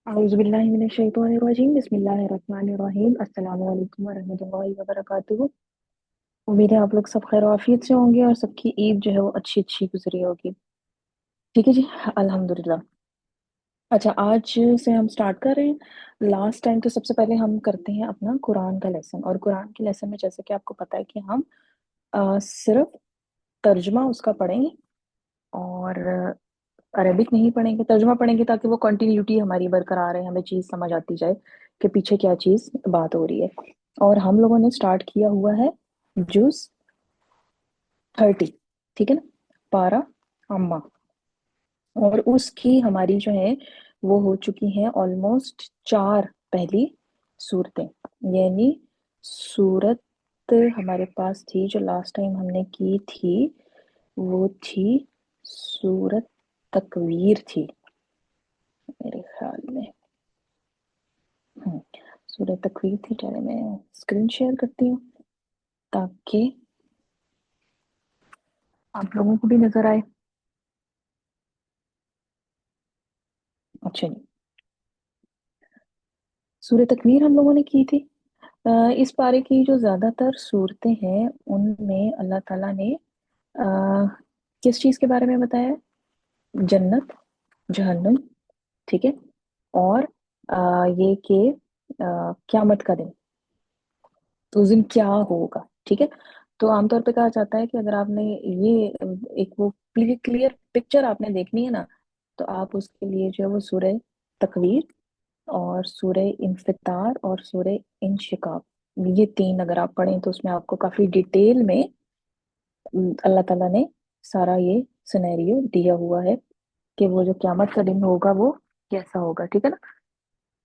औज़ुबिल्लाहि मिनश्शैतानिर्रजीम बिस्मिल्लाहिर्रहमानिर्रहीम अस्सलामु अलैकुम वरहमतुल्लाहि वबरकातुहू। उम्मीद है आप लोग सब खैर आफियत से होंगे और सबकी ईद जो है वो अच्छी अच्छी गुजरी होगी। ठीक है जी, अल्हम्दुलिल्लाह। अच्छा, आज से हम स्टार्ट कर रहे हैं। लास्ट टाइम तो सबसे पहले हम करते हैं अपना कुरान का लेसन, और कुरान के लेसन में जैसे कि आपको पता है कि हम सिर्फ तर्जुमा उसका पढ़ेंगे और अरबिक नहीं पढ़ेंगे। तर्जुमा पढ़ेंगे ताकि वो कंटिन्यूटी हमारी बरकरार है, हमें चीज़ समझ आती जाए कि पीछे क्या चीज़ बात हो रही है। और हम लोगों ने स्टार्ट किया हुआ है जुज 30, ठीक है ना, पारा अम्मा। और उसकी हमारी जो है वो हो चुकी हैं ऑलमोस्ट चार पहली सूरतें। यानी सूरत हमारे पास थी जो लास्ट टाइम हमने की थी, वो थी सूरत तकवीर थी मेरे ख्याल में। सूरह तकवीर थी। चले मैं स्क्रीन शेयर करती हूँ ताकि आप लोगों को भी नजर आए। अच्छा जी, सूरह तकवीर हम लोगों ने की थी। इस पारे की जो ज्यादातर सूरतें हैं उनमें अल्लाह ताला ने अ, किस चीज के बारे में बताया है? जन्नत, जहन्नुम, ठीक है, और ये कि क्यामत का दिन, तो उस दिन क्या होगा, ठीक है। तो आमतौर पे कहा जाता है कि अगर आपने ये एक वो क्लियर पिक्चर आपने देखनी है ना, तो आप उसके लिए जो है वो सूरह तकवीर और सूरह इंफितार और सूरह इंशिकाक, ये तीन अगर आप पढ़ें तो उसमें आपको काफी डिटेल में अल्लाह ताला ने सारा ये सिनेरियो दिया हुआ है कि वो जो क्यामत का दिन होगा वो कैसा होगा, ठीक है ना।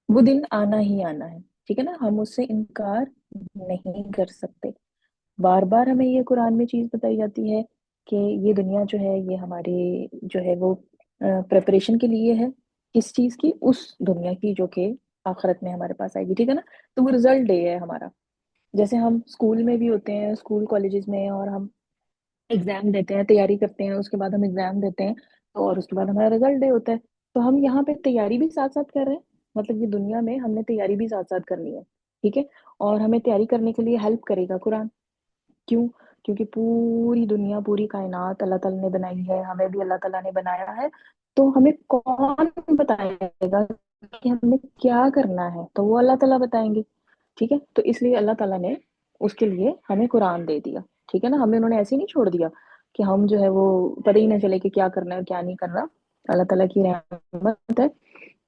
वो दिन आना ही आना है, ठीक है ना, हम उससे इनकार नहीं कर सकते। बार बार हमें ये कुरान में चीज बताई जाती है कि ये दुनिया जो है ये हमारे जो है वो प्रिपरेशन के लिए है। किस चीज की? उस दुनिया की जो कि आखिरत में हमारे पास आएगी, ठीक है ना। तो वो रिजल्ट डे है हमारा। जैसे हम स्कूल में भी होते हैं, स्कूल कॉलेजेस में, और हम एग्जाम देते हैं, तैयारी करते हैं, उसके बाद हम एग्जाम देते हैं, तो और उसके बाद हमारा रिजल्ट डे होता है। तो हम यहाँ पे तैयारी भी साथ साथ कर रहे हैं, मतलब ये दुनिया में हमने तैयारी भी साथ साथ करनी है, ठीक है। और हमें तैयारी करने के लिए हेल्प करेगा कुरान। क्यों? क्योंकि पूरी दुनिया, पूरी कायनात अल्लाह ताला ने बनाई है, हमें भी अल्लाह ताला ने बनाया है। तो हमें कौन बताएगा कि हमें क्या करना है? तो वो अल्लाह ताला बताएंगे, ठीक है। तो इसलिए अल्लाह ताला ने उसके लिए हमें कुरान दे दिया, ठीक है ना। हमें उन्होंने ऐसे ही नहीं छोड़ दिया कि हम जो है वो पता ही ना चले कि क्या करना है क्या नहीं करना। अल्लाह ताला की रहमत है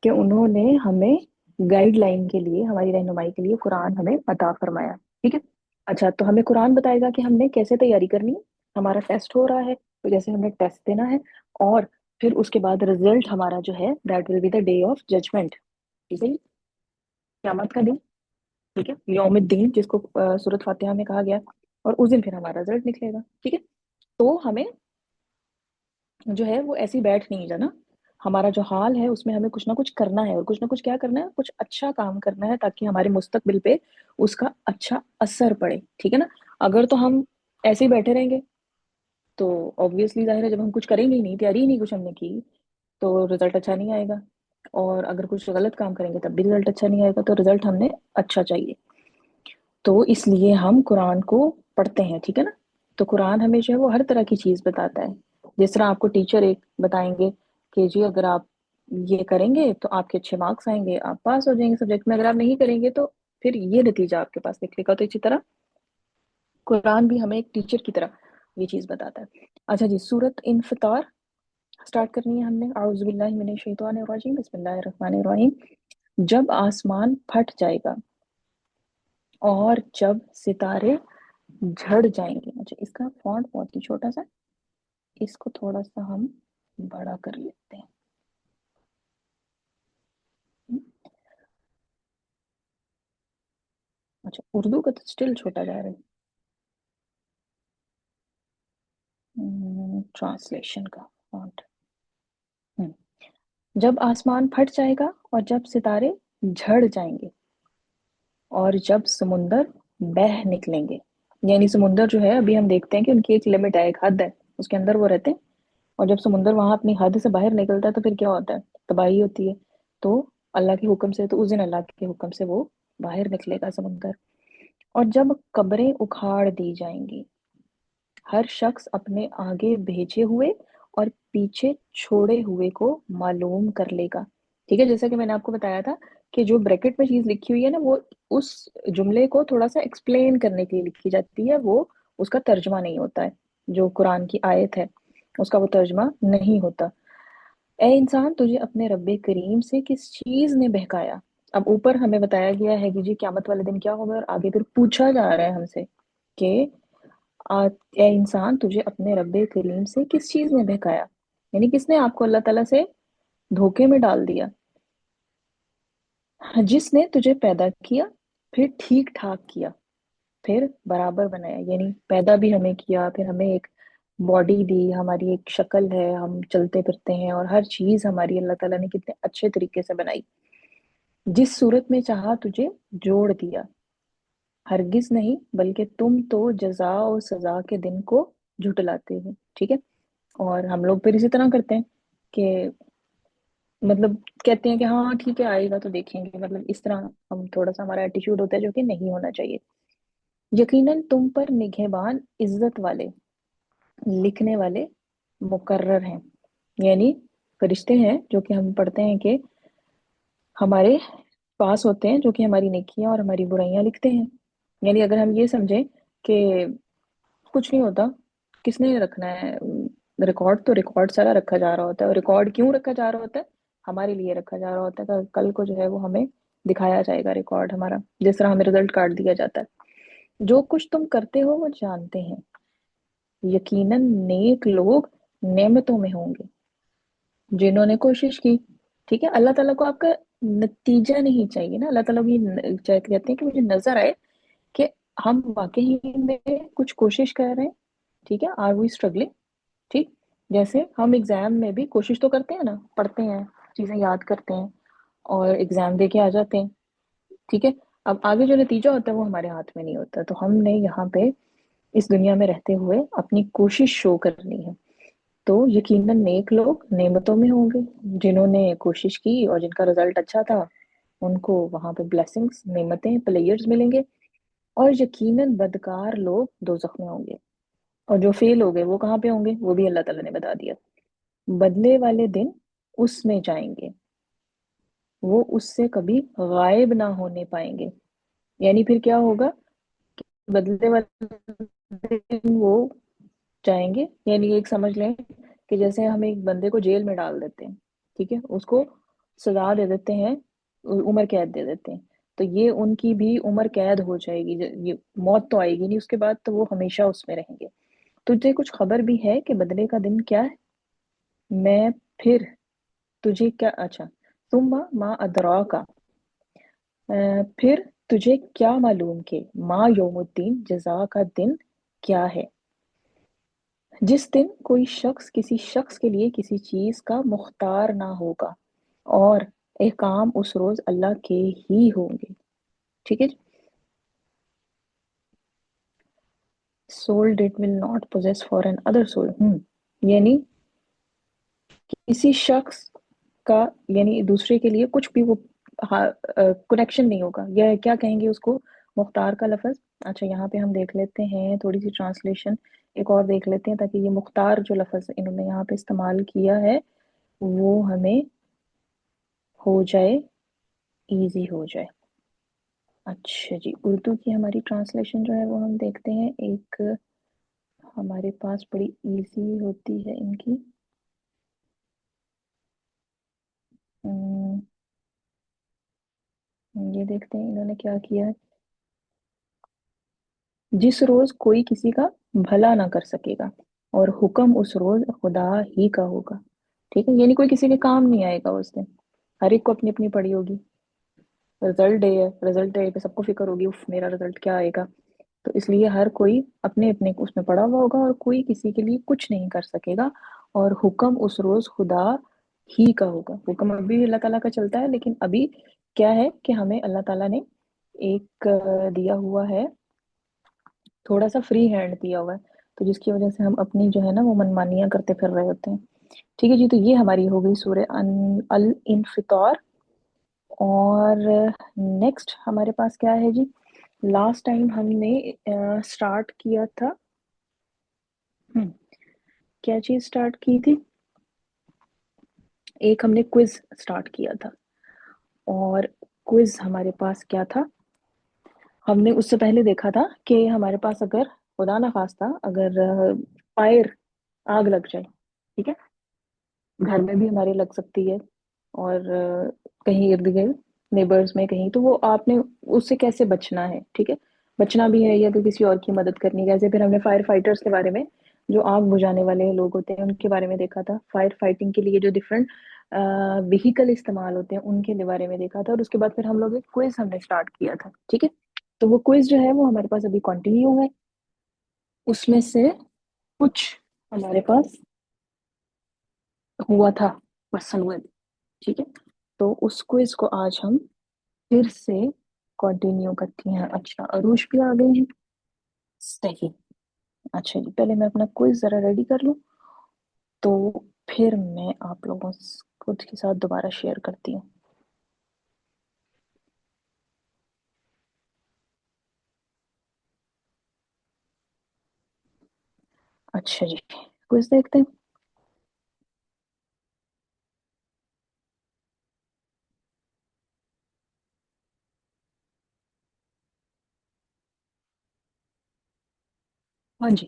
कि उन्होंने हमें गाइडलाइन के लिए, हमारी रहनुमाई के लिए कुरान हमें अता फरमाया, ठीक है। अच्छा, तो हमें कुरान बताएगा कि हमने कैसे तैयारी करनी है। हमारा टेस्ट हो रहा है, तो जैसे हमने टेस्ट देना है, और फिर उसके बाद रिजल्ट हमारा जो है that will be the day of judgement, ठीक है, क़यामत का दिन, ठीक है, यौमुद्दीन जिसको सूरत फातिहा में कहा गया। और उस दिन फिर हमारा रिजल्ट निकलेगा, ठीक है। तो हमें जो है वो ऐसे ही बैठ नहीं जाना। हमारा जो हाल है उसमें हमें कुछ ना कुछ करना है, और कुछ ना कुछ क्या करना है, कुछ अच्छा काम करना है ताकि हमारे मुस्तकबिल पे उसका अच्छा असर पड़े, ठीक है ना। अगर तो हम ऐसे ही बैठे रहेंगे तो ऑब्वियसली जाहिर है जब हम कुछ करेंगे ही नहीं, तैयारी ही नहीं कुछ हमने की, तो रिजल्ट अच्छा नहीं आएगा। और अगर कुछ गलत काम करेंगे तब भी रिजल्ट अच्छा नहीं आएगा। तो रिजल्ट हमने अच्छा चाहिए, तो इसलिए हम कुरान को पढ़ते हैं, ठीक है ना। तो कुरान हमें जो है वो हर तरह की चीज बताता है। जिस तरह आपको टीचर एक बताएंगे कि जी अगर आप ये करेंगे तो आपके अच्छे मार्क्स आएंगे, आप पास हो जाएंगे सब्जेक्ट में, अगर आप नहीं करेंगे तो फिर ये नतीजा आपके पास निकलेगा। तो इसी तरह कुरान भी हमें एक टीचर की तरह ये चीज बताता है। अच्छा जी, सूरत इनफितार स्टार्ट करनी है हमने। आउज़ु बिल्लाहि मिनश शैतानिर रजीम बिस्मिल्लाहिर रहमानिर रहीम। जब आसमान फट जाएगा और जब सितारे झड़ जाएंगे। अच्छा, इसका फॉन्ट बहुत ही छोटा सा, इसको थोड़ा सा हम बड़ा कर लेते हैं। अच्छा, उर्दू का तो स्टिल छोटा जा रहा है, ट्रांसलेशन का फॉन्ट। जब आसमान फट जाएगा और जब सितारे झड़ जाएंगे और जब समुंदर बह निकलेंगे। यानी समुंदर जो है, अभी हम देखते हैं कि उनकी एक लिमिट है, एक हद है, उसके अंदर वो रहते हैं। और जब समुंदर वहां अपनी हद से बाहर निकलता है तो फिर क्या होता है? तबाही होती है। तो अल्लाह के हुक्म से, तो उस दिन अल्लाह के हुक्म से वो बाहर निकलेगा समंदर। और जब कब्रें उखाड़ दी जाएंगी, हर शख्स अपने आगे भेजे हुए और पीछे छोड़े हुए को मालूम कर लेगा। ठीक है, जैसा कि मैंने आपको बताया था कि जो ब्रैकेट में चीज लिखी हुई है ना, वो उस जुमले को थोड़ा सा एक्सप्लेन करने के लिए लिखी जाती है, वो उसका तर्जमा नहीं होता है। जो कुरान की आयत है उसका वो तर्जमा नहीं होता। ए इंसान, तुझे अपने रब्बे करीम से किस चीज ने बहकाया। अब ऊपर हमें बताया गया है कि जी क्यामत वाले दिन क्या होगा, और आगे फिर पूछा जा रहा है हमसे कि आ, ए इंसान, तुझे अपने रब्बे करीम से किस चीज ने बहकाया, यानी किसने आपको अल्लाह ताला से धोखे में डाल दिया। जिसने तुझे पैदा किया, फिर ठीक ठाक किया, फिर बराबर बनाया, यानी पैदा भी हमें किया, फिर हमें एक बॉडी दी, हमारी एक शक्ल है, हम चलते फिरते हैं, और हर चीज हमारी अल्लाह ताला ने कितने अच्छे तरीके से बनाई। जिस सूरत में चाहा तुझे जोड़ दिया, हरगिज नहीं, बल्कि तुम तो जजा और सजा के दिन को झुटलाते हो। ठीक है, और हम लोग फिर इसी तरह करते हैं कि मतलब कहते हैं कि हाँ ठीक है, आएगा तो देखेंगे, मतलब इस तरह हम थोड़ा सा हमारा एटीट्यूड होता है, जो कि नहीं होना चाहिए। यकीनन तुम पर निगहबान इज्जत वाले, लिखने वाले, मुकर्रर हैं, यानी फरिश्ते हैं जो कि हम पढ़ते हैं कि हमारे पास होते हैं, जो कि हमारी नेकियां और हमारी बुराइयां लिखते हैं। यानी अगर हम ये समझें कि कुछ नहीं होता, किसने रखना है रिकॉर्ड, तो रिकॉर्ड सारा रखा जा रहा होता है। और रिकॉर्ड क्यों रखा जा रहा होता है? हमारे लिए रखा जा रहा होता है, कल को जो है वो हमें दिखाया जाएगा रिकॉर्ड हमारा, जिस तरह हमें रिजल्ट कार्ड दिया जाता है। जो कुछ तुम करते हो वो जानते हैं, यकीनन नेक लोग नेमतों में होंगे जिन्होंने कोशिश की। ठीक है, अल्लाह ताला को आपका नतीजा नहीं चाहिए ना, अल्लाह ताला को ये कहते हैं कि मुझे नजर आए कि हम वाकई में कुछ कोशिश कर रहे हैं। ठीक है, आर वी स्ट्रगलिंग। ठीक, जैसे हम एग्जाम में भी कोशिश तो करते हैं ना, पढ़ते हैं, चीजें याद करते हैं, और एग्जाम दे के आ जाते हैं। ठीक है, अब आगे जो नतीजा होता है वो हमारे हाथ में नहीं होता, तो हमने यहाँ पे इस दुनिया में रहते हुए अपनी कोशिश शो करनी है। तो यकीनन नेक लोग नेमतों में होंगे, जिन्होंने कोशिश की और जिनका रिजल्ट अच्छा था, उनको वहां पे ब्लेसिंग्स, नेमतें, प्लेयर्स मिलेंगे। और यकीनन बदकार लोग दोजख में होंगे, और जो फेल हो गए वो कहाँ पे होंगे, वो भी अल्लाह ताला ने बता दिया। बदले वाले दिन उसमें जाएंगे, वो उससे कभी गायब ना होने पाएंगे। यानी फिर क्या होगा, बदले वाले दिन वो जाएंगे, यानी एक समझ लें कि जैसे हम एक बंदे को जेल में डाल देते हैं, ठीक है, उसको सजा दे देते हैं, उम्र कैद दे देते हैं, तो ये उनकी भी उम्र कैद हो जाएगी, ये मौत तो आएगी नहीं उसके बाद, तो वो हमेशा उसमें रहेंगे। तुझे कुछ खबर भी है कि बदले का दिन क्या है? मैं फिर तुझे क्या, अच्छा, तुम माँ अदरा का, फिर तुझे क्या मालूम कि माँ यौमुद्दीन, जजा का दिन क्या है। जिस दिन कोई शख्स किसी शख्स के लिए किसी चीज का मुख्तार ना होगा, और एहकाम उस रोज अल्लाह के ही होंगे। ठीक है, soul did will not possess for another soul. यानी किसी शख्स का, यानी दूसरे के लिए कुछ भी वो कनेक्शन नहीं होगा, या क्या कहेंगे उसको, मुख्तार का लफज। अच्छा, यहाँ पे हम देख लेते हैं थोड़ी सी ट्रांसलेशन, एक और देख लेते हैं, ताकि ये मुख्तार जो लफज इन्होंने यहाँ पे इस्तेमाल किया है वो हमें हो जाए, इजी हो जाए। अच्छा जी, उर्दू की हमारी ट्रांसलेशन जो है वो हम देखते हैं, एक हमारे पास बड़ी इजी होती है इनकी। अम, ये देखते हैं इन्होंने क्या किया है। जिस रोज कोई किसी का भला ना कर सकेगा, और हुक्म उस रोज खुदा ही का होगा। ठीक है, यानी कोई किसी के काम नहीं आएगा उस दिन, हर एक को अपनी अपनी पड़ी होगी। रिजल्ट डे है, रिजल्ट डे पे सबको फिक्र होगी, उफ मेरा रिजल्ट क्या आएगा। तो इसलिए हर कोई अपने अपने उसमें पड़ा हुआ होगा, और कोई किसी के लिए कुछ नहीं कर सकेगा। और हुक्म उस रोज खुदा ही का होगा। हुक्म अभी अल्लाह ताला का चलता है, लेकिन अभी क्या है कि हमें अल्लाह ताला ने एक दिया हुआ है, थोड़ा सा फ्री हैंड दिया हुआ है, तो जिसकी वजह से हम अपनी जो है ना वो मनमानियां करते फिर रहे होते हैं। ठीक है जी, तो ये हमारी हो गई सूरह अल इंफितार। और नेक्स्ट हमारे पास क्या है जी? लास्ट टाइम हमने स्टार्ट किया था। हम्म, क्या चीज स्टार्ट की थी? एक हमने क्विज स्टार्ट किया था। और क्विज हमारे पास क्या था? हमने उससे पहले देखा था कि हमारे पास अगर खुदा ना खास्ता अगर फायर, आग लग जाए, ठीक है, घर में भी हमारे लग सकती है, और कहीं इर्द गिर्द नेबर्स में कहीं, तो वो आपने उससे कैसे बचना है, ठीक है, बचना भी है या तो किसी और की मदद करनी है कैसे। फिर हमने फायर फाइटर्स के बारे में, जो आग बुझाने वाले लोग होते हैं उनके बारे में देखा था। फायर फाइटिंग के लिए जो डिफरेंट व्हीकल इस्तेमाल होते हैं उनके बारे में देखा था। और उसके बाद फिर हम लोग एक क्विज हमने स्टार्ट किया था, ठीक है। तो वो क्विज जो है वो हमारे पास अभी कंटिन्यू है। उसमें से कुछ हमारे पास हुआ था, क्वेश्चन हुए थे, ठीक है। तो उस क्विज को आज हम फिर से कंटिन्यू करती हैं। अच्छा, अरुष भी आ गए हैं, सही। अच्छा जी, पहले मैं अपना क्विज जरा रेडी कर लूं, तो फिर मैं आप लोगों के साथ दोबारा शेयर करती हूँ। अच्छा जी, क्विज देखते हैं। हाँ जी।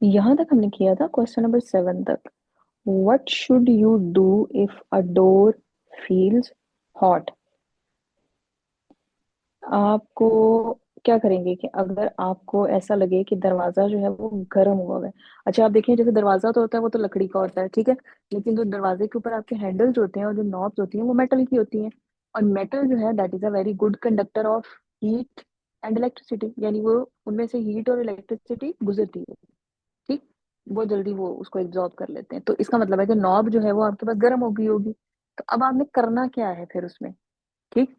यहाँ तक हमने किया था, क्वेश्चन नंबर 7 तक। What should you do if a door feels hot? आपको क्या करेंगे कि अगर आपको ऐसा लगे कि दरवाजा जो है वो गर्म हुआ है। अच्छा, आप देखिए, जैसे दरवाजा तो होता है वो तो लकड़ी का होता है, ठीक है, लेकिन जो दरवाजे के ऊपर आपके हैंडल्स होते हैं और जो नॉब्स होती हैं वो मेटल की होती हैं। और मेटल जो है that is a very good conductor of heat and electricity, यानी वो उनमें से हीट और इलेक्ट्रिसिटी गुजरती है, ठीक। बहुत जल्दी वो उसको एब्जॉर्ब कर लेते हैं। तो इसका मतलब है कि नॉब जो है वो आपके पास गर्म हो गई होगी। तो अब आपने करना क्या है फिर उसमें, ठीक।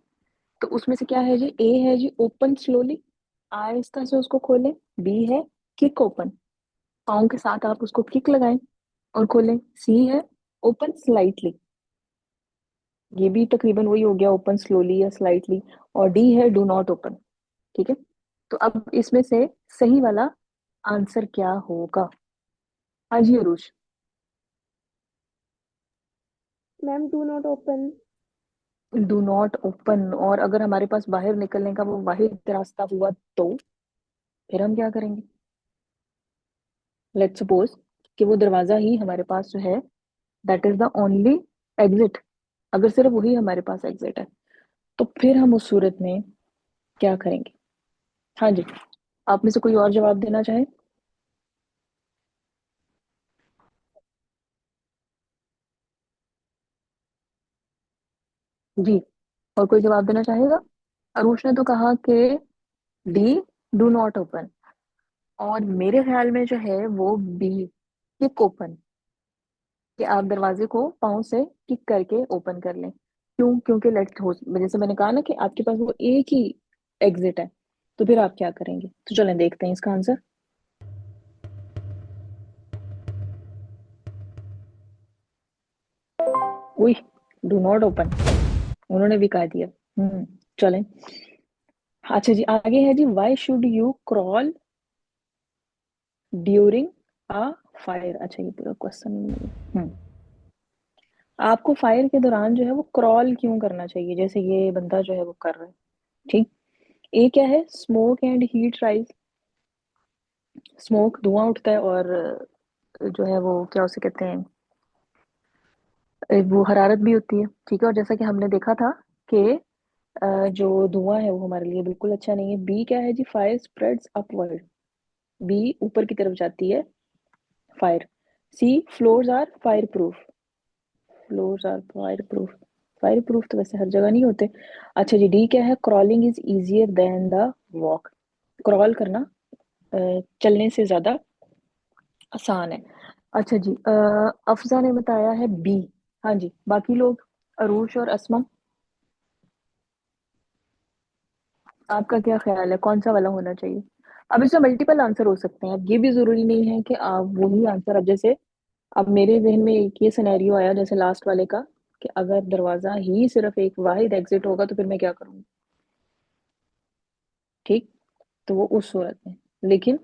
तो उसमें से क्या है जी? ए है जी ओपन स्लोली, आहिस्ता से उसको खोलें। बी है किक ओपन, पाँव के साथ आप उसको किक लगाएं और खोलें। सी है ओपन स्लाइटली, ये भी तकरीबन वही हो गया, ओपन स्लोली या स्लाइटली। और डी है डू नॉट ओपन, ठीक है। तो अब इसमें से सही वाला आंसर क्या होगा? हाँ जी Arush. Ma'am do not open. Do not open, और अगर हमारे पास बाहर निकलने का वो वाहिद रास्ता हुआ तो फिर हम क्या करेंगे? लेट्स सपोज कि वो दरवाजा ही हमारे पास जो है that is the only exit, अगर सिर्फ वही हमारे पास एग्जिट है, तो फिर हम उस सूरत में क्या करेंगे? हाँ जी, आप में से कोई और जवाब देना चाहे? जी, और कोई जवाब देना चाहेगा? अरुष ने तो कहा कि डी डू नॉट ओपन, और मेरे ख्याल में जो है वो बी किक ओपन, कि आप दरवाजे को पाँव से किक करके ओपन कर लें। क्यों? क्योंकि लेट हो, जैसे मैंने कहा ना कि आपके पास वो एक ही एग्जिट है, तो फिर आप क्या करेंगे? तो चलें देखते हैं इसका आंसर। उई, डू नॉट ओपन, उन्होंने भी कहा दिया। चलें। अच्छा जी, आगे है जी, why should you crawl during a fire. अच्छा, ये पूरा क्वेश्चन। हम्म आपको फायर के दौरान जो है वो क्रॉल क्यों करना चाहिए, जैसे ये बंदा जो है वो कर रहा है, ठीक। ए क्या है? Smoke and heat rise, smoke धुआं उठता है, और जो है वो क्या उसे कहते हैं, वो हरारत भी होती है, ठीक है। और जैसा कि हमने देखा था कि जो धुआं है वो हमारे लिए बिल्कुल अच्छा नहीं है। बी क्या है जी? फायर स्प्रेड्स अपवर्ड, बी ऊपर की तरफ जाती है fire. C floors are fire proof, floors are fire proof, fire proof तो वैसे हर जगह नहीं होते। अच्छा जी, डी क्या है? Crawling is easier than the walk, crawl करना चलने से ज्यादा आसान है। अच्छा जी, अफजा ने बताया है बी। हाँ जी, बाकी लोग, अरूश और असमा, आपका क्या ख्याल है कौन सा वाला होना चाहिए? अब इसमें मल्टीपल आंसर हो सकते हैं, अब ये भी जरूरी नहीं है कि आप वही आंसर, अब जैसे अब मेरे जहन में एक ये सिनेरियो आया जैसे लास्ट वाले का, कि अगर दरवाजा ही सिर्फ एक वाहिद एग्जिट होगा तो फिर मैं क्या करूंगी। ठीक। तो वो उस सूरत में। लेकिन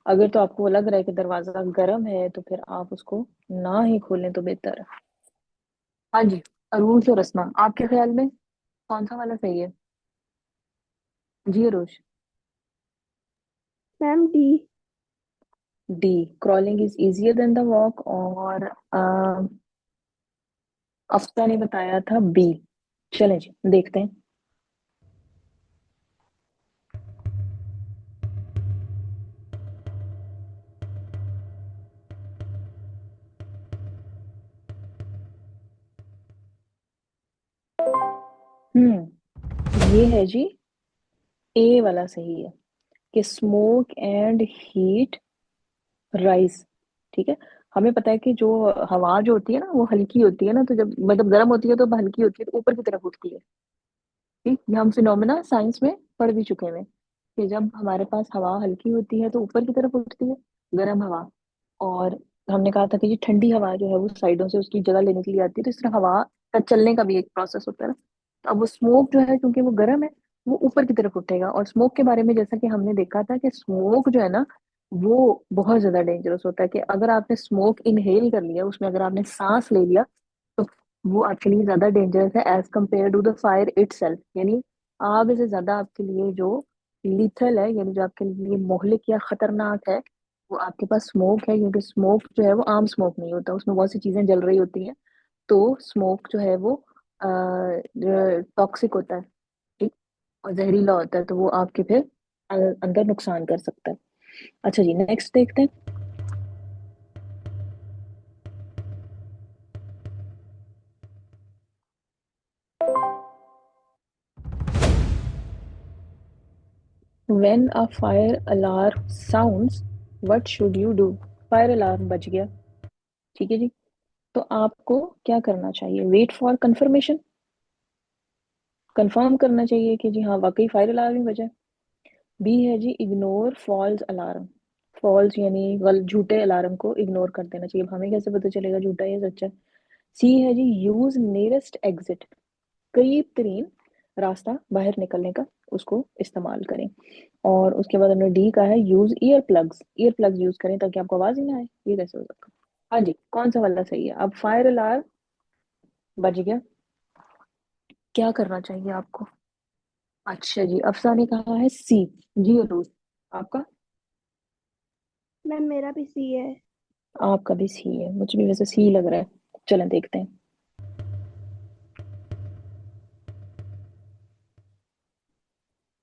अगर तो आपको लग रहा है कि दरवाजा गर्म है तो फिर आप उसको ना ही खोलें तो बेहतर है। हाँ जी। अरूज और रस्मा, आपके ख्याल में कौन सा वाला सही है? जी Arooj. Ma'am D. D, crawling is easier than the walk. और अफ्सा ने बताया था बी। चलें जी देखते हैं। ये है जी, ए वाला सही है कि स्मोक एंड हीट राइज। ठीक है। हमें पता है कि जो हवा जो होती है ना वो हल्की होती है ना, तो जब मतलब गर्म होती है तो हल्की होती है तो ऊपर की तरफ उठती है। ठीक, ये हम फिनोमेना साइंस में पढ़ भी चुके हैं कि जब हमारे पास हवा हल्की होती है तो ऊपर की तरफ उठती है, गर्म हवा। और हमने कहा था कि ये ठंडी हवा जो है वो साइडों से उसकी जगह लेने के लिए आती है, तो इस तरह हवा का चलने का भी एक प्रोसेस होता है ना। तो अब वो स्मोक जो है क्योंकि वो गर्म है, वो ऊपर की तरफ उठेगा। और स्मोक के बारे में जैसा कि हमने देखा था कि स्मोक जो है ना वो बहुत ज्यादा डेंजरस होता है, कि अगर आपने स्मोक इनहेल कर लिया, उसमें अगर आपने सांस ले लिया तो वो आपके लिए ज्यादा डेंजरस है as compared to the fire itself. यानी आग से ज्यादा आपके लिए जो लीथल है, यानी जो आपके लिए मोहलिक या खतरनाक है, वो आपके पास स्मोक है। क्योंकि स्मोक जो है वो आम स्मोक नहीं होता, उसमें बहुत सी चीजें जल रही होती हैं। तो स्मोक जो है वो टॉक्सिक होता है। ठीक। और जहरीला होता है, तो वो आपके फिर अंदर नुकसान कर सकता है। अच्छा जी नेक्स्ट देखते हैं। When a fire alarm sounds, what should you do? Fire alarm बज गया। ठीक है जी। तो आपको क्या करना चाहिए? वेट फॉर कंफर्मेशन, कंफर्म करना चाहिए कि जी हाँ वाकई फायर अलार्म ही बजा है। बी है जी इग्नोर फॉल्स अलार्म। फॉल्स यानी गल झूठे अलार्म को इग्नोर कर देना चाहिए। अब हमें कैसे पता चलेगा झूठा या सच्चा? सी है जी यूज नियरेस्ट एग्जिट, करीब तरीन रास्ता बाहर निकलने का उसको इस्तेमाल करें। और उसके बाद हमने डी का है use ear plugs, ear plugs use करें ताकि आपको आवाज ही ना आए। ये कैसे हो सकता है? हाँ जी, कौन सा वाला सही है? अब फायर अलार्म बज गया, क्या करना चाहिए आपको? अच्छा जी, अफसा ने कहा है सी। जी अरूज, आपका? मैम मेरा भी सी है। आपका भी सी है, मुझे भी वैसे सी लग रहा है। चलें देखते हैं।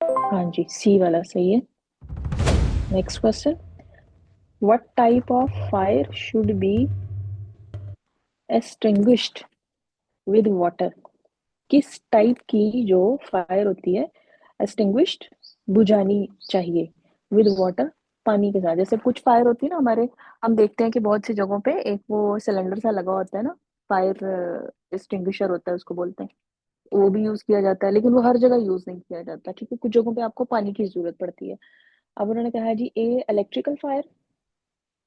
हाँ जी, सी वाला सही है। Next question, what type of fire should be extinguished with water? किस टाइप की जो फायर होती है एक्सटिंग्विश्ड, बुझानी चाहिए विद वाटर, पानी के साथ? जैसे कुछ फायर होती है ना हमारे, हम देखते हैं कि बहुत सी जगहों पे एक वो सिलेंडर सा लगा होता है ना, फायर एक्सटिंग्विशर होता है उसको बोलते हैं। वो भी यूज किया जाता है, लेकिन वो हर जगह यूज नहीं किया जाता। ठीक है, कुछ जगहों पे आपको पानी की जरूरत पड़ती है। अब उन्होंने कहा है जी A electrical fire,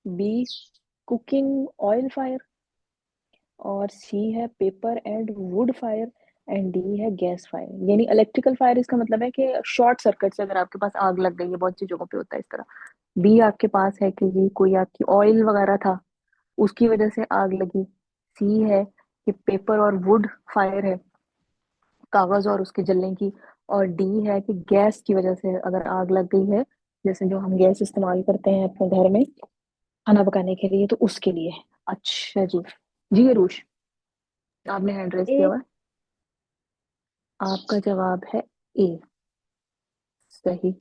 B cooking oil fire, और सी है paper and wood fire, and D है गैस फायर। यानी इलेक्ट्रिकल फायर इसका मतलब है कि शॉर्ट सर्किट से अगर आपके पास आग लग गई है, बहुत सी जगहों पे होता है इस तरह। बी आपके पास है कि ये कोई आपकी ऑयल वगैरह था उसकी वजह से आग लगी। सी है कि पेपर और वुड फायर है, कागज और उसके जलने की। और डी है कि गैस की वजह से अगर आग लग गई है, जैसे जो हम गैस इस्तेमाल करते हैं अपने घर में खाना पकाने के लिए, तो उसके लिए है। अच्छा जी। जी अरुष, आपने हैंड रेस ए। किया हुआ है। आपका जवाब है ए, सही।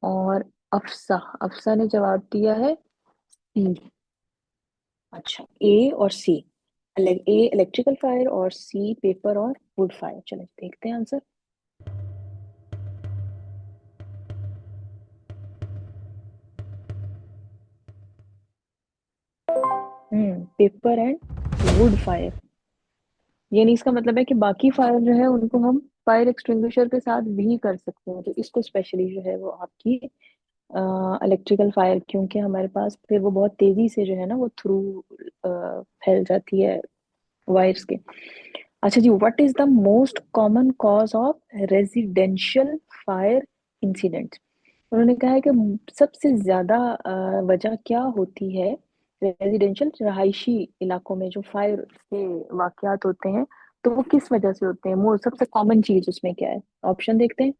और अफसा, अफसा ने जवाब दिया है सी। अच्छा, ए और सी, ए इलेक्ट्रिकल फायर और सी पेपर और वुड फायर। चलो देखते हैं answer. Paper and wood fire. यानी इसका मतलब है कि बाकी फायर जो है उनको हम फायर एक्सटिंग्विशर के साथ भी कर सकते हैं, तो इसको स्पेशली जो है वो आपकी इलेक्ट्रिकल फायर, क्योंकि हमारे पास फिर वो बहुत तेजी से जो है ना वो थ्रू फैल जाती है वायर्स के। अच्छा जी, what is the most common cause of residential fire incident? उन्होंने कहा है कि सबसे ज्यादा वजह क्या होती है रेजिडेंशियल रहायशी इलाकों में जो फायर के वाकयात होते हैं, तो वो किस वजह से होते हैं? वो सबसे कॉमन चीज उसमें क्या है? ऑप्शन देखते हैं।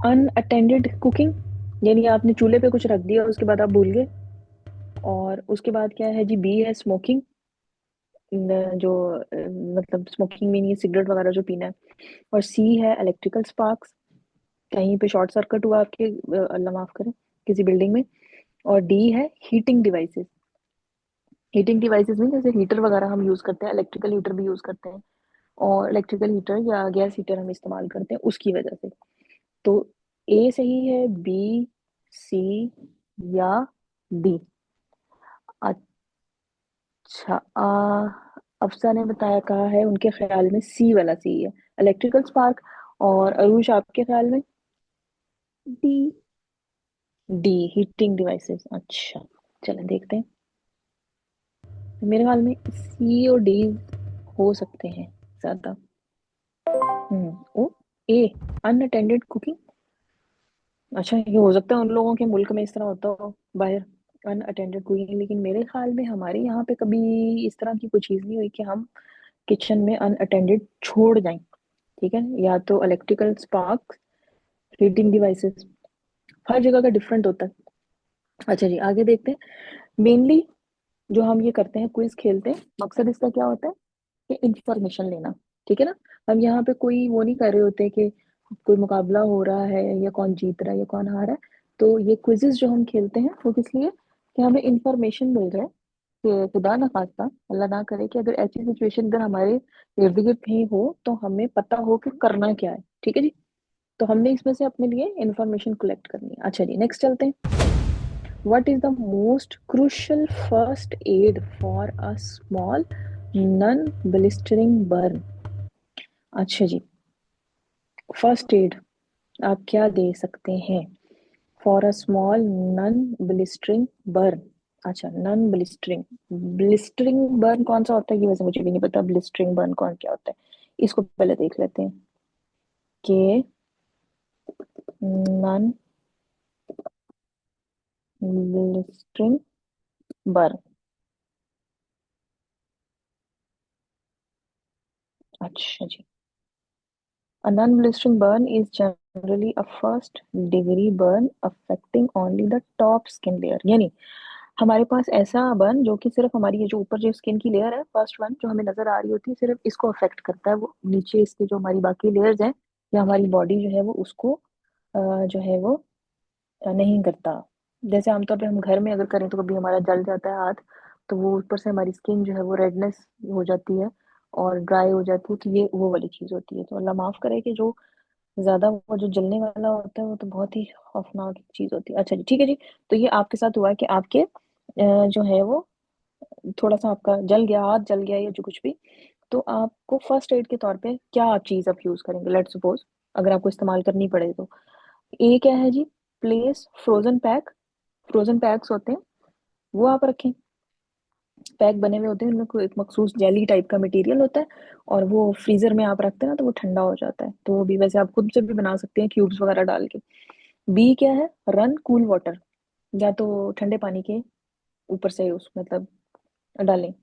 अनअटेंडेड कुकिंग, यानी आपने चूल्हे पे कुछ रख दिया उसके बाद आप भूल गए। और उसके बाद क्या है जी, बी है स्मोकिंग, जो मतलब स्मोकिंग में नहीं, सिगरेट वगैरह जो पीना है। और सी है इलेक्ट्रिकल स्पार्क्स, कहीं पे शॉर्ट सर्किट हुआ आपके, अल्लाह माफ करे, किसी बिल्डिंग में। और डी है हीटिंग डिवाइसेस। हीटिंग डिवाइसेस में जैसे हीटर वगैरह हम यूज करते हैं, इलेक्ट्रिकल हीटर भी यूज करते हैं, और इलेक्ट्रिकल हीटर या गैस हीटर हम इस्तेमाल करते हैं उसकी वजह से। तो ए सही है, बी, सी या डी? अच्छा, अफसा ने बताया, कहा है उनके ख्याल में सी वाला सी है, इलेक्ट्रिकल स्पार्क। और अरुष आपके ख्याल में? डी। D, heating devices. अच्छा, चलें देखते हैं। मेरे ख्याल में सी और डी हो सकते हैं ज्यादा। ओ, ए, अनअटेंडेड कुकिंग। अच्छा, ये हो सकता है उन लोगों के मुल्क में इस तरह होता हो बाहर, अनअटेंडेड कुकिंग, लेकिन मेरे ख्याल में हमारे यहाँ पे कभी इस तरह की कोई चीज़ नहीं हुई कि हम किचन में अनअटेंडेड छोड़ जाएं। ठीक है, या तो इलेक्ट्रिकल स्पार्क, हीटिंग डिवाइसेस, हर जगह का डिफरेंट होता है। अच्छा जी, आगे देखते हैं। मेनली जो हम ये करते हैं, क्विज खेलते हैं, मकसद इसका क्या होता है कि इंफॉर्मेशन लेना। ठीक है ना? हम यहाँ पे कोई वो नहीं कर रहे होते कि कोई मुकाबला हो रहा है या कौन जीत रहा है या कौन हार रहा है। तो ये क्विजेस जो हम खेलते हैं वो किस लिए, कि हमें इंफॉर्मेशन मिल जाए कि खुदा ना खास्ता, अल्लाह ना करे कि अगर ऐसी सिचुएशन अगर हमारे इर्द गिर्द कहीं हो तो हमें पता हो कि करना क्या है। ठीक है जी? तो हमने इसमें से अपने लिए इंफॉर्मेशन कलेक्ट करनी है। अच्छा जी, नेक्स्ट चलते हैं। What is the most crucial first aid for a small non-blistering burn? अच्छा जी, फर्स्ट एड आप क्या दे सकते हैं for a small non blistering burn? अच्छा, नन ब्लिस्टरिंग, ब्लिस्टरिंग बर्न कौन सा होता है, ये वैसे मुझे भी नहीं पता। ब्लिस्टरिंग बर्न कौन क्या होता है, इसको पहले देख लेते हैं कि नन ब्लिस्टरिंग बर्न। अच्छा जी, a non-blistering burn is generally a first degree burn affecting only the top skin layer, यानी हमारे पास ऐसा बर्न जो कि सिर्फ हमारी ये जो ऊपर जो स्किन की लेयर है, फर्स्ट वन जो हमें नजर आ रही होती है, सिर्फ इसको अफेक्ट करता है। वो नीचे इसकी जो हमारी बाकी लेयर्स हैं या हमारी बॉडी जो है वो उसको जो है वो नहीं करता। जैसे आमतौर पे हम घर में अगर करें तो कभी हमारा जल जाता है हाथ, तो वो ऊपर से हमारी स्किन जो है वो रेडनेस हो जाती है और ड्राई हो जाती है, तो ये वो वाली चीज होती है। तो अल्लाह माफ करे कि जो ज्यादा वो जो जलने वाला होता है वो तो बहुत ही खौफनाक चीज होती है। अच्छा जी, ठीक है जी। तो ये आपके साथ हुआ है कि आपके जो है वो थोड़ा सा आपका जल गया, हाथ जल गया या जो कुछ भी, तो आपको फर्स्ट एड के तौर पे क्या आप चीज आप यूज करेंगे, लेट्स सपोज अगर आपको इस्तेमाल करनी पड़े तो? ए क्या है जी, place frozen pack, frozen packs होते हैं वो आप रखें, पैक बने हुए होते हैं, उनमें कोई एक मखसूस जेली टाइप का मटेरियल होता है, और वो फ्रीजर में आप रखते हैं ना तो वो ठंडा हो जाता है। तो वो भी वैसे आप खुद से भी बना सकते हैं क्यूब्स वगैरह डाल के। बी क्या है, रन कूल वाटर, या तो ठंडे पानी के ऊपर से उस मतलब डालें।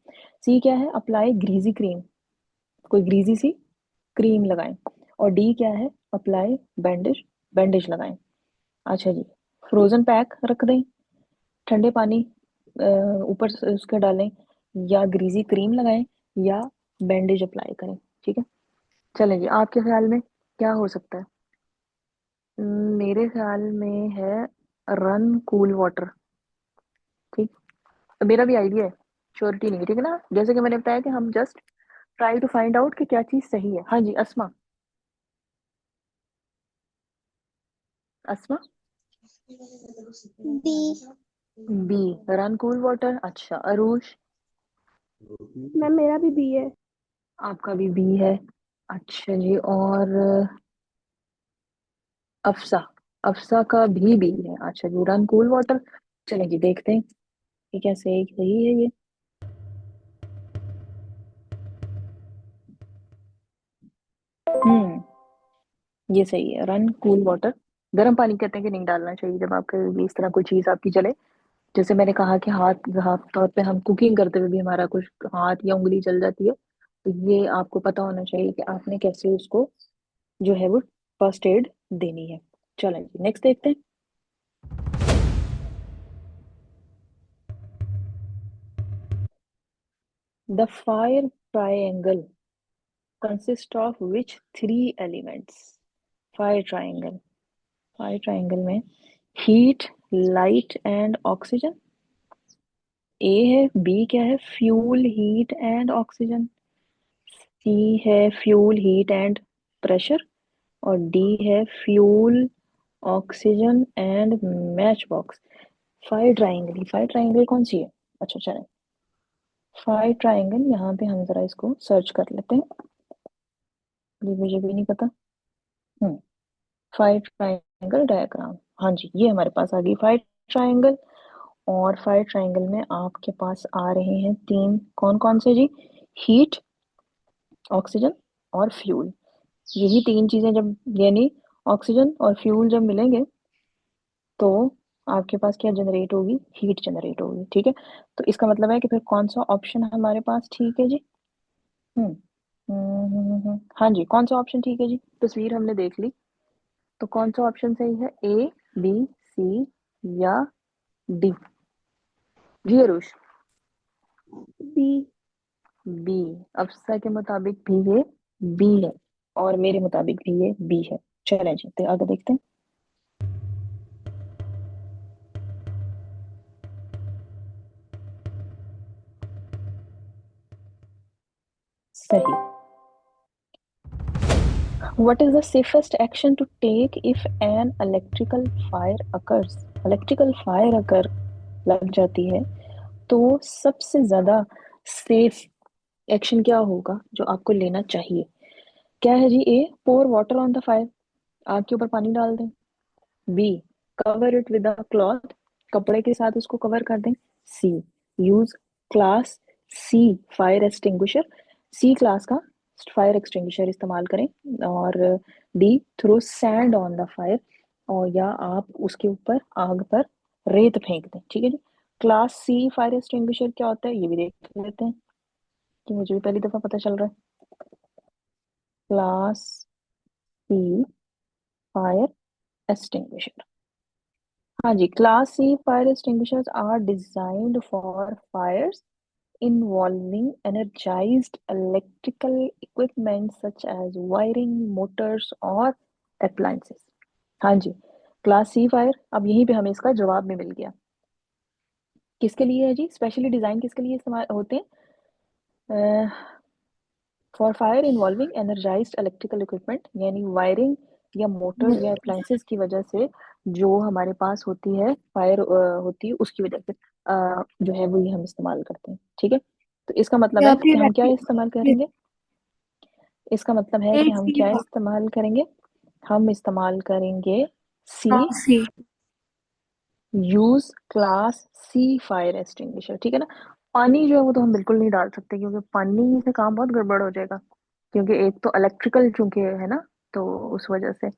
सी क्या है, अप्लाई ग्रीजी क्रीम, कोई ग्रीजी सी क्रीम लगाएं। और डी क्या है, अप्लाई बैंडेज, बैंडेज लगाएं। अच्छा जी, फ्रोजन पैक रख दें, ठंडे पानी ऊपर से उसके डालें, या ग्रीजी क्रीम लगाएं, या बैंडेज अप्लाई करें। ठीक है, चलें जी, आपके ख्याल में क्या हो सकता है? मेरे ख्याल में है रन कूल वाटर। ठीक, तो मेरा भी आइडिया है, श्योरिटी नहीं है, ठीक है ना? जैसे कि मैंने बताया कि हम just try to find out कि क्या चीज सही है। हाँ जी, Asma, Asma. D. B, run cool water. अच्छा, अरूष? मैम मेरा भी बी है। आपका भी बी है। अच्छा जी, और अफसा, अफसा का भी बी है। अच्छा जी, रन कूल वाटर। चलें जी देखते हैं कि क्या सही सही है ये। हम्म, ये सही है। रन कूल वाटर, गर्म पानी कहते हैं कि नहीं डालना चाहिए जब आपके लिए इस तरह कोई चीज आपकी जले। जैसे मैंने कहा कि हाथ हाथ तौर पे हम कुकिंग करते हुए भी हमारा कुछ हाथ या उंगली जल जाती है, तो ये आपको पता होना चाहिए कि आपने कैसे उसको जो है वो फर्स्ट एड देनी है। चलें जी, नेक्स्ट देखते हैं। The fire triangle consist of which three elements? Fire triangle, fire triangle में हीट, लाइट एंड ऑक्सीजन। ए है, बी क्या है, फ्यूल, हीट एंड ऑक्सीजन। सी है फ्यूल, हीट एंड प्रेशर। और डी है fuel, oxygen and match box. Fire triangle, fire triangle कौन सी है? अच्छा चलें, फायर ट्रायंगल यहाँ पे हम जरा इसको सर्च कर लेते हैं, ये मुझे भी नहीं पता। हम्म, फायर ट्रायंगल डायग्राम, हाँ जी ये हमारे पास आ गई फायर ट्रायंगल। और फायर ट्रायंगल में आपके पास आ रहे हैं तीन, कौन कौन से जी? हीट, ऑक्सीजन और फ्यूल। यही तीन चीजें जब, यानी ऑक्सीजन और फ्यूल जब मिलेंगे तो आपके पास क्या जनरेट होगी? हीट जनरेट होगी, ठीक है। तो इसका मतलब है कि फिर कौन सा ऑप्शन हमारे पास ठीक है जी? हम्म हाँ जी, कौन सा ऑप्शन ठीक है जी? तस्वीर हमने देख ली, तो कौन सा ऑप्शन सही है? ए, बी, सी या डी? जी अरुष? बी। बी, अफसा के मुताबिक भी ये बी है, और मेरे मुताबिक भी ये बी है। चलें जी, तो आगे देखते हैं। सही। What is the safest action to take if an electrical fire occurs? Electrical fire अगर लग जाती है तो सबसे ज्यादा सेफ एक्शन क्या होगा जो आपको लेना चाहिए? क्या है जी? A, pour water on the fire, आग के ऊपर पानी डाल दें। B, cover it with a cloth, कपड़े के साथ उसको कवर कर दें। C, use class C fire extinguisher, C class का फायर एक्सटिंग्विशर इस्तेमाल करें। और D, throw sand on the fire, और या आप उसके ऊपर, आग पर रेत फेंक दें, ठीक है जी। क्लास सी फायर एक्सटिंग्विशर क्या होता है ये भी देख लेते हैं, कि मुझे भी पहली दफा पता चल रहा है। क्लास सी फायर एक्सटिंग्विशर, हाँ जी, class C fire extinguishers are designed for fires involving energized electrical equipment such as wiring, motors और appliances। हाँ जी, क्लास सी फायर, अब यहीं पे हमें इसका जवाब में मिल गया। किसके लिए है जी? स्पेशली डिजाइन किसके लिए इस्तेमाल होते हैं? For fire involving energised electrical equipment, यानी वायरिंग या मोटर्स या अप्लायंसेस की वजह से जो हमारे पास होती है फायर होती है, उसकी वजह से जो है वो ये हम इस्तेमाल करते हैं, ठीक है। तो इसका मतलब या है कि फिर हम क्या इस्तेमाल करेंगे? इसका मतलब है ए कि हम सी क्या होगा। इस्तेमाल करेंगे? हम इस्तेमाल करेंगे सी, हाँ C. Use class C fire extinguisher, ठीक है ना। पानी जो है वो तो हम बिल्कुल नहीं डाल सकते, क्योंकि पानी से काम बहुत गड़बड़ हो जाएगा, क्योंकि एक तो इलेक्ट्रिकल चूंकि है ना, तो उस वजह से।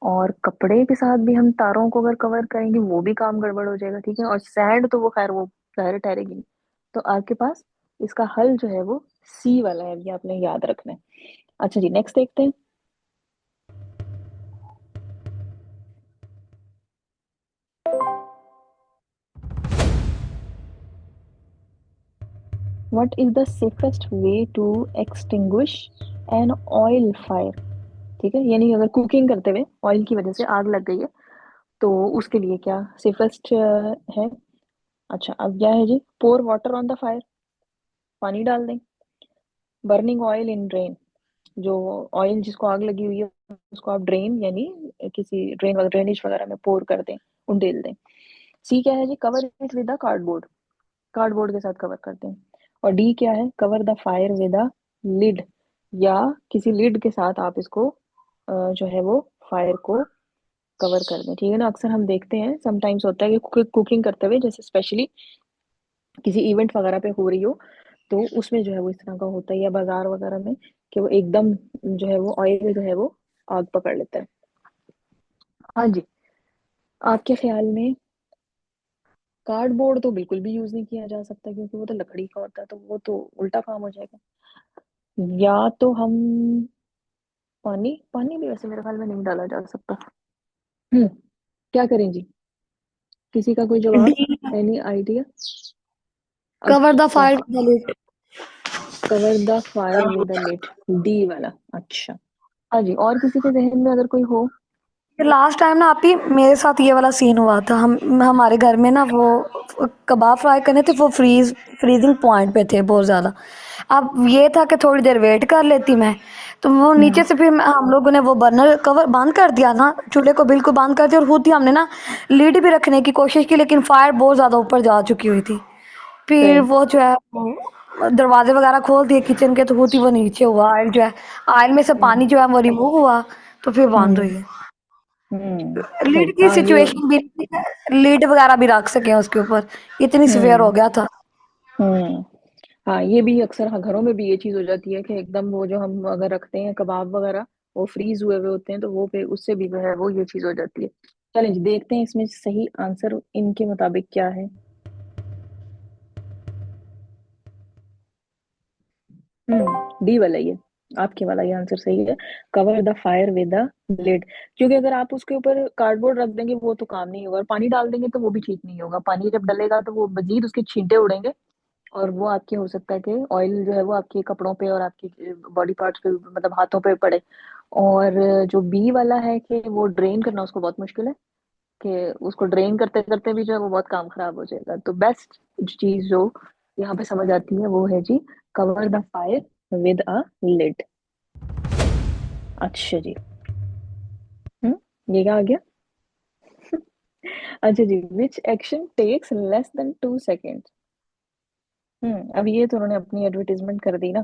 और कपड़े के साथ भी हम तारों को अगर कवर करेंगे वो भी काम गड़बड़ हो जाएगा, ठीक है। और सैंड तो वो खैर वो जाहिर ठहरेगी नहीं। तो आपके पास इसका हल जो है वो सी वाला है, ये आपने याद रखना है। अच्छा जी, नेक्स्ट देखते हैं। What is the safest way to extinguish an oil fire? ठीक है, यानी अगर कुकिंग करते हुए ऑयल की वजह से आग लग गई है तो उसके लिए क्या सेफेस्ट है? अच्छा, अब क्या है जी? पोर वाटर ऑन द फायर, पानी डाल दें। बर्निंग ऑयल इन ड्रेन, जो ऑयल जिसको आग लगी हुई है उसको आप ड्रेन, यानी किसी ड्रेन वगैरह, ड्रेनेज वगैरह में पोर कर दें, उंडेल दें। सी क्या है जी? Cover it with a cardboard, cardboard के साथ कवर कर दें। और डी क्या है? Cover the fire with a lid, या किसी लिड के साथ आप इसको जो है वो फायर को कवर कर दें, ठीक है ना। अक्सर हम देखते हैं, समटाइम्स होता है कि कुकिंग करते हुए, जैसे स्पेशली किसी इवेंट वगैरह पे हो रही हो, तो उसमें जो है वो इस तरह का होता है, या बाजार वगैरह में, कि वो एकदम जो है वो ऑयल जो है वो आग पकड़ लेता है। हाँ जी। आपके ख्याल में कार्डबोर्ड तो बिल्कुल भी यूज नहीं किया जा सकता, क्योंकि वो तो लकड़ी का होता है, तो वो तो उल्टा काम हो जाएगा। या तो हम पानी, पानी भी वैसे मेरे ख्याल में नहीं डाला जा सकता। हम्म। क्या करें जी? किसी का कोई जवाब? D. Any idea? Cover the अच्छा। Fire with the lid. Cover the fire with the lid, D वाला। अच्छा। हाँ जी, और किसी के जहन में अगर कोई हो? लास्ट टाइम ना आपी मेरे साथ ये वाला सीन हुआ था। हम हमारे घर में ना वो कबाब फ्राई करने थे, वो फ्रीजिंग पॉइंट पे थे बहुत ज़्यादा। अब ये था कि थोड़ी देर वेट कर लेती मैं, तो वो नीचे हम्म। से फिर हम लोगों ने वो बर्नर कवर बंद कर दिया था, चूल्हे को बिल्कुल बंद कर दिया, और खुद ही हमने ना लीड भी रखने की कोशिश की, लेकिन फायर बहुत ज़्यादा ऊपर जा चुकी हुई थी। फिर फिर? वो जो है वो दरवाजे वगैरह खोल दिए किचन के, तो खुद ही वो नीचे हुआ ऑयल जो है, ऑयल में से पानी हम्म। जो है वो रिमूव हुआ, तो फिर बंद हम्म। हुई है। लीड फिर की हाँ ये। सिचुएशन भी लीड वगैरह भी रख सके उसके ऊपर, इतनी सिवियर हो हम्म। गया था। हम्म। हाँ ये भी अक्सर, हाँ, घरों में भी ये चीज हो जाती है कि एकदम वो जो हम अगर रखते हैं कबाब वगैरह, वो फ्रीज हुए हुए होते हैं, तो वो फिर उससे भी जो है वो ये चीज हो जाती है। चलें जी, देखते हैं इसमें सही आंसर इनके मुताबिक क्या है। डी वाला, ये आपके वाला, ये आंसर सही है। Cover the fire with the lid. क्योंकि अगर आप उसके ऊपर कार्डबोर्ड रख देंगे वो तो काम नहीं होगा, और पानी डाल देंगे तो वो भी ठीक नहीं होगा। पानी जब डलेगा तो वो मजीद उसके छींटे उड़ेंगे, और वो आपके हो सकता है कि ऑयल जो है वो आपके कपड़ों पे और आपकी बॉडी पार्ट्स पे, मतलब हाथों पे पड़े। और जो बी वाला है कि वो ड्रेन करना उसको बहुत मुश्किल है, कि उसको ड्रेन करते करते भी जो है वो बहुत काम खराब हो जाएगा। तो बेस्ट चीज जो यहाँ पे समझ आती है वो है जी, cover the fire with a lid. अच्छा जी। ये क्या आ गया? अच्छा जी, which action takes less than 2 second? अब ये तो उन्होंने अपनी एडवर्टीजमेंट कर दी ना,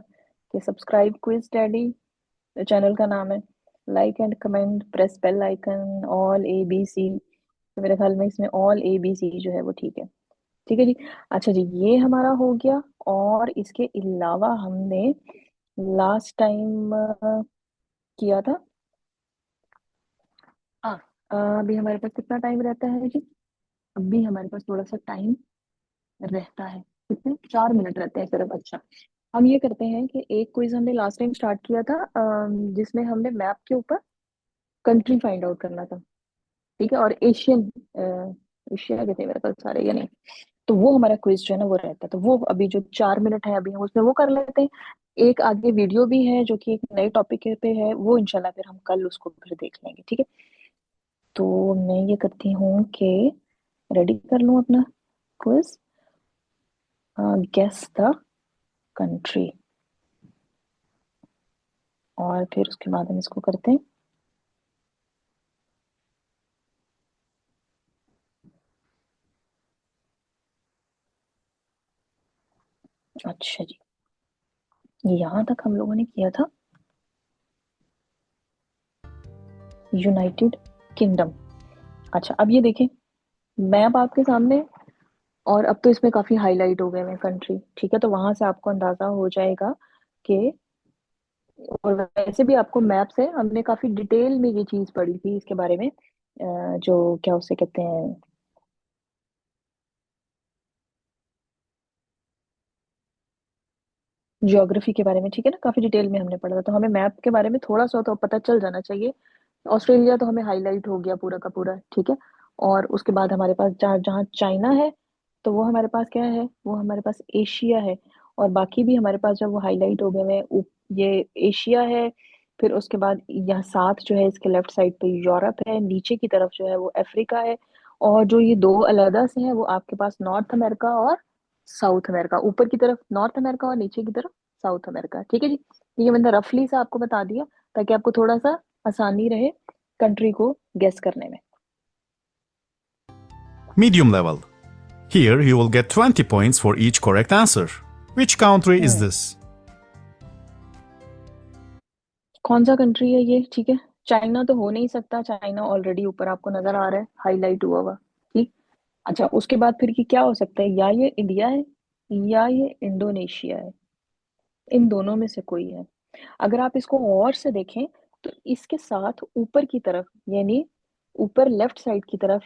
कि सब्सक्राइब क्विज डैडी, चैनल का नाम है, like and comment, press bell icon, all A B C. तो मेरे ख्याल में इसमें ऑल ए बी सी जो है वो ठीक है। ठीक है जी। अच्छा जी, ये हमारा हो गया। और इसके अलावा हमने लास्ट टाइम किया था। हाँ। अभी हमारे पास कितना टाइम रहता है जी? अभी हमारे पास थोड़ा सा टाइम रहता है। कितने? 4 मिनट रहते हैं सिर्फ। अच्छा। हम ये करते हैं कि एक क्विज हमने लास्ट टाइम स्टार्ट किया था, जिसमें हमने मैप के ऊपर कंट्री फाइंड आउट करना था। ठीक है, और एशियन, एशिया के थे मेरे ख्याल सारे, या नहीं? तो वो हमारा क्विज जो है ना वो रहता है, तो वो अभी जो 4 मिनट है अभी हम उसमें वो कर लेते हैं। एक आगे वीडियो भी है जो कि एक नए टॉपिक पे है, वो इंशाल्लाह फिर हम कल उसको फिर देख लेंगे। ठीक है। तो मैं ये करती हूँ कि रेडी कर लूँ अपना क्विज, गेस द कंट्री, और फिर उसके बाद हम इसको करते हैं। अच्छा जी, यहाँ तक हम लोगों ने किया था यूनाइटेड किंगडम। अच्छा, अब ये देखें मैप आपके सामने, और अब तो इसमें काफी हाईलाइट हो गए हैं कंट्री। ठीक है, तो वहां से आपको अंदाजा हो जाएगा कि, और वैसे भी आपको मैप से हमने काफी डिटेल में ये चीज पढ़ी थी इसके बारे में, जो क्या उसे कहते हैं, ज्योग्राफी के बारे में। ठीक है ना, काफी डिटेल में हमने पढ़ा था, तो हमें मैप के बारे में थोड़ा सा तो पता चल जाना चाहिए। ऑस्ट्रेलिया तो हमें हाईलाइट हो गया पूरा का पूरा। ठीक है। और उसके बाद हमारे पास जहाँ जहाँ चाइना है, तो वो हमारे पास क्या है? वो हमारे पास एशिया है। और बाकी भी हमारे पास जब वो हाईलाइट हो गए हैं, ये एशिया है। फिर उसके बाद यहाँ साथ जो है इसके लेफ्ट साइड पे यूरोप है, नीचे की तरफ जो है वो अफ्रीका है। और जो ये दो अलग से हैं वो आपके पास नॉर्थ अमेरिका और साउथ अमेरिका, ऊपर की तरफ नॉर्थ अमेरिका और नीचे की तरफ साउथ अमेरिका। ठीक है जी। ये मैंने रफली सा आपको बता दिया, ताकि आपको थोड़ा सा आसानी रहे कंट्री को गेस करने में। Medium level. Here you will get 20 points for each correct answer. Which country is hmm. this? कौन सा कंट्री है ये? ठीक है, चाइना तो हो नहीं सकता, चाइना ऑलरेडी ऊपर आपको नजर आ रहा है हाईलाइट हुआ हुआ। ठीक। अच्छा, उसके बाद फिर कि क्या हो सकता है? या ये इंडिया है, या ये इंडोनेशिया है। इन दोनों में से कोई है। अगर आप इसको और से देखें तो इसके साथ ऊपर की तरफ, यानी ऊपर लेफ्ट साइड की तरफ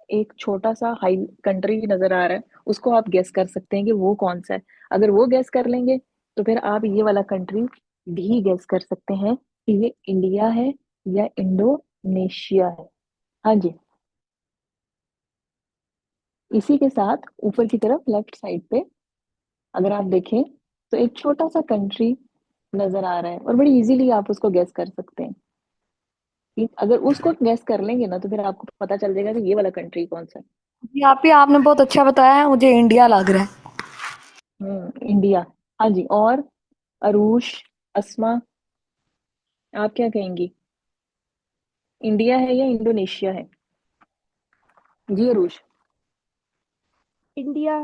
एक छोटा सा हाई कंट्री नजर आ रहा है, उसको आप गेस कर सकते हैं कि वो कौन सा है। अगर वो गेस कर लेंगे तो फिर आप ये वाला कंट्री भी गेस कर सकते हैं कि ये इंडिया है या इंडोनेशिया है। हाँ जी। इसी के साथ ऊपर की तरफ लेफ्ट साइड पे अगर आप देखें तो एक छोटा सा कंट्री नजर आ रहा है, और बड़ी इजीली आप उसको गेस कर सकते हैं। ठीक, अगर उसको गैस कर लेंगे ना तो फिर आपको पता चल जाएगा कि ये वाला कंट्री कौन सा है। जी आप ही, आपने बहुत अच्छा बताया है, मुझे इंडिया लग रहा है। इंडिया। हाँ जी। और अरूश, अस्मा, आप क्या कहेंगी? इंडिया है या इंडोनेशिया है? जी अरूश। इंडिया।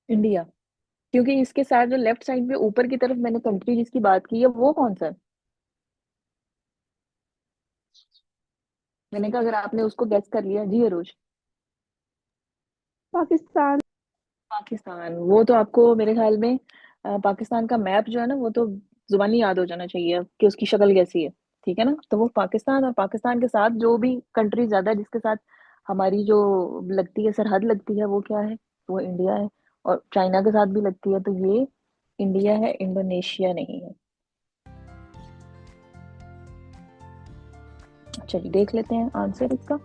इंडिया। क्योंकि इसके साथ जो लेफ्ट साइड में ऊपर की तरफ मैंने कंट्री जिसकी बात की है वो कौन सा है? मैंने कहा अगर आपने उसको गैस कर लिया। जी अरूश। पाकिस्तान। पाकिस्तान। वो तो आपको मेरे ख्याल में पाकिस्तान का मैप जो है ना वो तो जुबानी याद हो जाना चाहिए कि उसकी शक्ल कैसी है। ठीक है ना, तो वो पाकिस्तान, और पाकिस्तान के साथ जो भी कंट्री ज्यादा जिसके साथ हमारी जो लगती है, सरहद लगती है, वो क्या है? वो इंडिया है। और चाइना के साथ भी लगती है, तो ये इंडिया है, इंडोनेशिया नहीं है। चलिए देख लेते हैं आंसर इसका।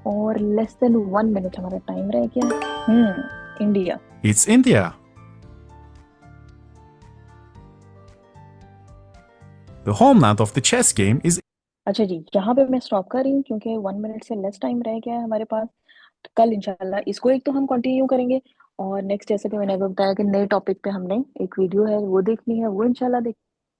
और लेस देन 1 मिनट हमारा टाइम रह गया है। India. It's India. The homeland of the chess game is. अच्छा जी, यहाँ पे मैं स्टॉप कर रही हूँ क्योंकि 1 मिनट से लेस टाइम रह गया है हमारे पास। तो कल इंशाल्लाह इसको एक तो हम कंटिन्यू करेंगे, और नेक्स्ट जैसे कि मैंने अभी बताया कि नए टॉपिक पे हमने एक वीडियो है वो देखनी है, वो इंशाल्लाह देख